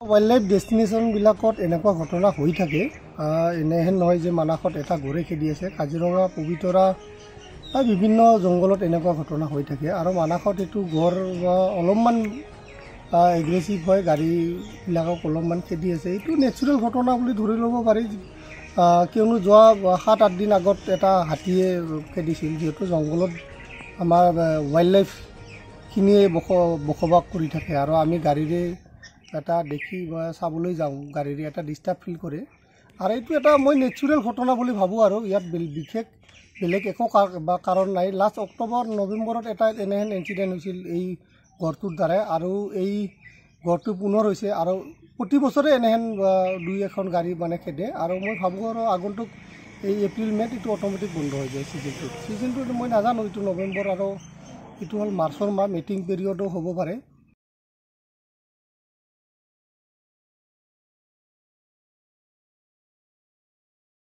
Wild life destination बिलाकत एनेकुवा घटना हो थाके एनेहेन নহয় যে মানাসত এটা গড়ে খেদি আছে কাজিৰঙা পবিতৰা বিভিন্ন জংগলত এনেকুৱা ঘটনা হৈ থাকে আৰু মানাসত এটো গড় অলপমান এগ্ৰেছিভ হয় গাড়ীবিলাকক অলপমান খেদি আছে এটো নেচাৰেল ঘটনা বুলি ধৰি ল'ব পাৰি কিয়নো যোৱা 7-8 দিন আগত এটা হাতীয়ে খেদিছিল যেটো জংগলত আমাৰ वाइल्ड लाइफ খিনিয়ে বসবাস কৰি থাকে আৰু আমি গাড়ীৰে এটা দেখি চাবলৈ যাওঁ গাড়ীৰে এটা ডিস্টাৰ্ব ফিল কৰে আৰু এটো এটা মই নেচাৰেল ঘটনা বুলি ভাবো আৰু ইয়াত বিশেষ বেলেগ একো কাৰণ নাই লাষ্ট অক্টোবৰ নৱেম্বৰত এটা এনেহেন ইনসিডেন্ট হৈছিল এই গড়টোৰ দ্বাৰা আৰু এই গড়টো পুনৰ হৈছে আৰু প্ৰতি বছৰে এনেহেন দুই এখন গাড়ী মানে খেদে আৰু মই ভাবো আৰু আগন্তুক এই এপ্ৰিল মে এটো অটোমেটিক বন্ধ হৈ যায় সিজনটো মই নাজানো এটো নৱেম্বৰ আৰু এটো হল মাৰ্চৰ মাহ মিটিং পিৰিয়ডো হ'ব পাৰে।